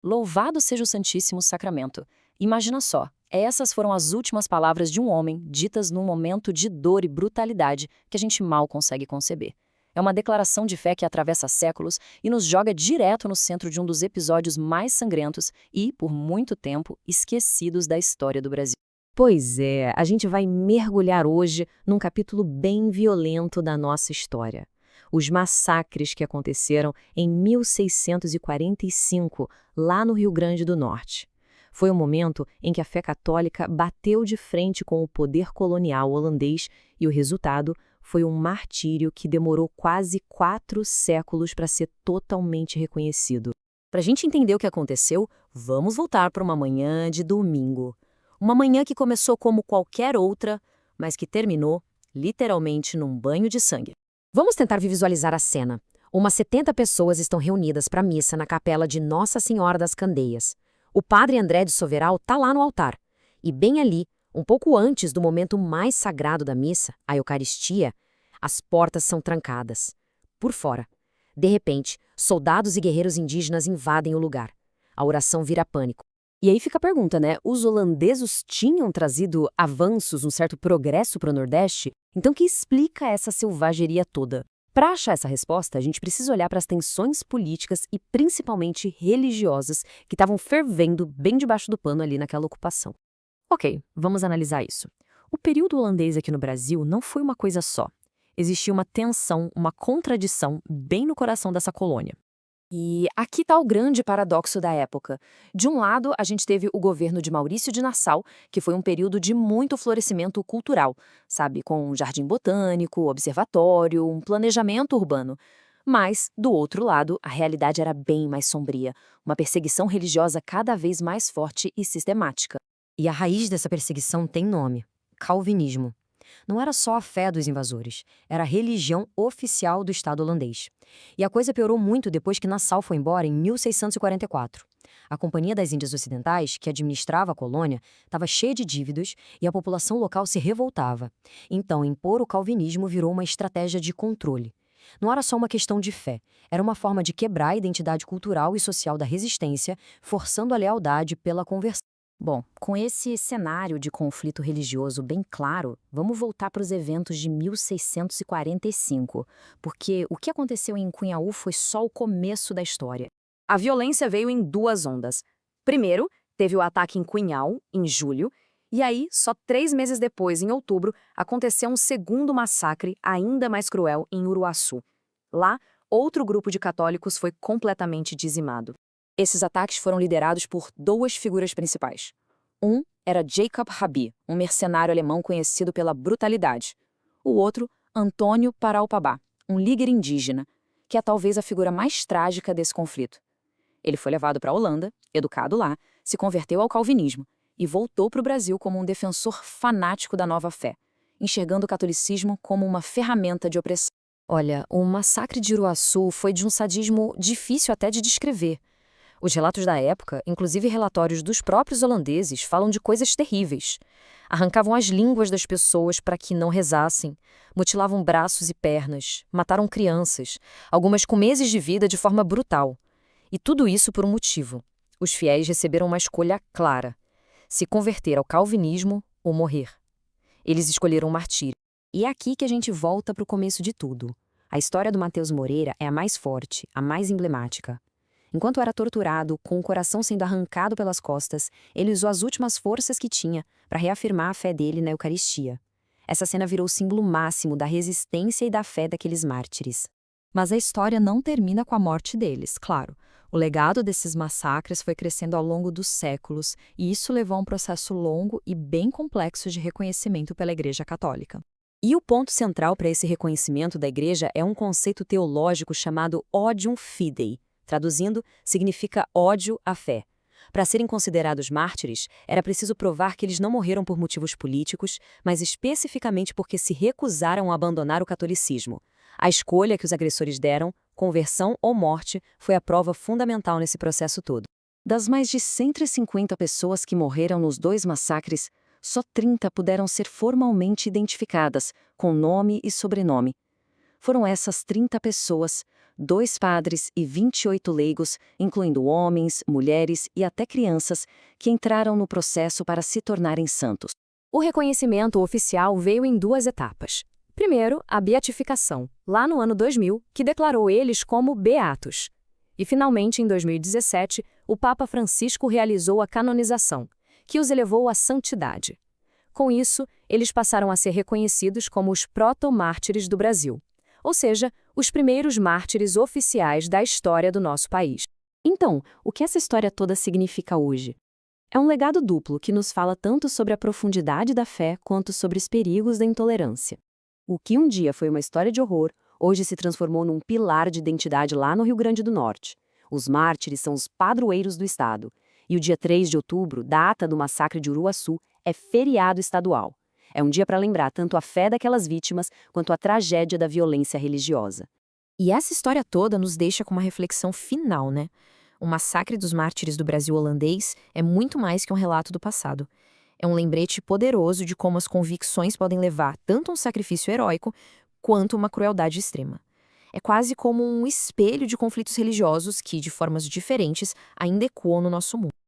Louvado seja o Santíssimo Sacramento. Imagina só, essas foram as últimas palavras de um homem, ditas num momento de dor e brutalidade que a gente mal consegue conceber. É uma declaração de fé que atravessa séculos e nos joga direto no centro de um dos episódios mais sangrentos e, por muito tempo, esquecidos da história do Brasil. Pois é, a gente vai mergulhar hoje num capítulo bem violento da nossa história. Os massacres que aconteceram em 1645, lá no Rio Grande do Norte. Foi o momento em que a fé católica bateu de frente com o poder colonial holandês e o resultado foi um martírio que demorou quase 4 séculos para ser totalmente reconhecido. Para a gente entender o que aconteceu, vamos voltar para uma manhã de domingo. Uma manhã que começou como qualquer outra, mas que terminou, literalmente, num banho de sangue. Vamos tentar visualizar a cena. Umas 70 pessoas estão reunidas para a missa na capela de Nossa Senhora das Candeias. O padre André de Soveral está lá no altar. E bem ali, um pouco antes do momento mais sagrado da missa, a Eucaristia, as portas são trancadas. Por fora. De repente, soldados e guerreiros indígenas invadem o lugar. A oração vira pânico. E aí fica a pergunta, né? Os holandeses tinham trazido avanços, um certo progresso para o Nordeste? Então, o que explica essa selvageria toda? Para achar essa resposta, a gente precisa olhar para as tensões políticas e principalmente religiosas que estavam fervendo bem debaixo do pano ali naquela ocupação. Ok, vamos analisar isso. O período holandês aqui no Brasil não foi uma coisa só. Existia uma tensão, uma contradição bem no coração dessa colônia. E aqui está o grande paradoxo da época. De um lado, a gente teve o governo de Maurício de Nassau, que foi um período de muito florescimento cultural, sabe, com um jardim botânico, observatório, um planejamento urbano. Mas, do outro lado, a realidade era bem mais sombria, uma perseguição religiosa cada vez mais forte e sistemática. E a raiz dessa perseguição tem nome: calvinismo. Não era só a fé dos invasores, era a religião oficial do Estado holandês. E a coisa piorou muito depois que Nassau foi embora em 1644. A Companhia das Índias Ocidentais, que administrava a colônia, estava cheia de dívidas e a população local se revoltava. Então, impor o calvinismo virou uma estratégia de controle. Não era só uma questão de fé, era uma forma de quebrar a identidade cultural e social da resistência, forçando a lealdade pela conversão. Bom, com esse cenário de conflito religioso bem claro, vamos voltar para os eventos de 1645, porque o que aconteceu em Cunhaú foi só o começo da história. A violência veio em 2 ondas. Primeiro, teve o ataque em Cunhal, em julho, e aí, só 3 meses depois, em outubro, aconteceu um segundo massacre, ainda mais cruel, em Uruaçu. Lá, outro grupo de católicos foi completamente dizimado. Esses ataques foram liderados por 2 figuras principais. Um era Jacob Rabi, um mercenário alemão conhecido pela brutalidade. O outro, Antônio Paraupabá, um líder indígena, que é talvez a figura mais trágica desse conflito. Ele foi levado para a Holanda, educado lá, se converteu ao calvinismo e voltou para o Brasil como um defensor fanático da nova fé, enxergando o catolicismo como uma ferramenta de opressão. Olha, o massacre de Uruaçu foi de um sadismo difícil até de descrever. Os relatos da época, inclusive relatórios dos próprios holandeses, falam de coisas terríveis. Arrancavam as línguas das pessoas para que não rezassem, mutilavam braços e pernas, mataram crianças, algumas com meses de vida de forma brutal. E tudo isso por um motivo. Os fiéis receberam uma escolha clara: se converter ao calvinismo ou morrer. Eles escolheram o martírio. E é aqui que a gente volta para o começo de tudo. A história do Mateus Moreira é a mais forte, a mais emblemática. Enquanto era torturado, com o coração sendo arrancado pelas costas, ele usou as últimas forças que tinha para reafirmar a fé dele na Eucaristia. Essa cena virou o símbolo máximo da resistência e da fé daqueles mártires. Mas a história não termina com a morte deles, claro. O legado desses massacres foi crescendo ao longo dos séculos, e isso levou a um processo longo e bem complexo de reconhecimento pela Igreja Católica. E o ponto central para esse reconhecimento da Igreja é um conceito teológico chamado odium fidei. Traduzindo, significa ódio à fé. Para serem considerados mártires, era preciso provar que eles não morreram por motivos políticos, mas especificamente porque se recusaram a abandonar o catolicismo. A escolha que os agressores deram, conversão ou morte, foi a prova fundamental nesse processo todo. Das mais de 150 pessoas que morreram nos 2 massacres, só 30 puderam ser formalmente identificadas, com nome e sobrenome. Foram essas 30 pessoas, 2 padres e 28 leigos, incluindo homens, mulheres e até crianças, que entraram no processo para se tornarem santos. O reconhecimento oficial veio em 2 etapas. Primeiro, a beatificação, lá no ano 2000, que declarou eles como beatos. E, finalmente, em 2017, o Papa Francisco realizou a canonização, que os elevou à santidade. Com isso, eles passaram a ser reconhecidos como os proto-mártires do Brasil, ou seja, os primeiros mártires oficiais da história do nosso país. Então, o que essa história toda significa hoje? É um legado duplo que nos fala tanto sobre a profundidade da fé quanto sobre os perigos da intolerância. O que um dia foi uma história de horror, hoje se transformou num pilar de identidade lá no Rio Grande do Norte. Os mártires são os padroeiros do Estado. E o dia 3 de outubro, data do massacre de Uruaçu, é feriado estadual. É um dia para lembrar tanto a fé daquelas vítimas quanto a tragédia da violência religiosa. E essa história toda nos deixa com uma reflexão final, né? O massacre dos mártires do Brasil holandês é muito mais que um relato do passado. É um lembrete poderoso de como as convicções podem levar tanto a um sacrifício heróico quanto uma crueldade extrema. É quase como um espelho de conflitos religiosos que, de formas diferentes, ainda ecoam no nosso mundo.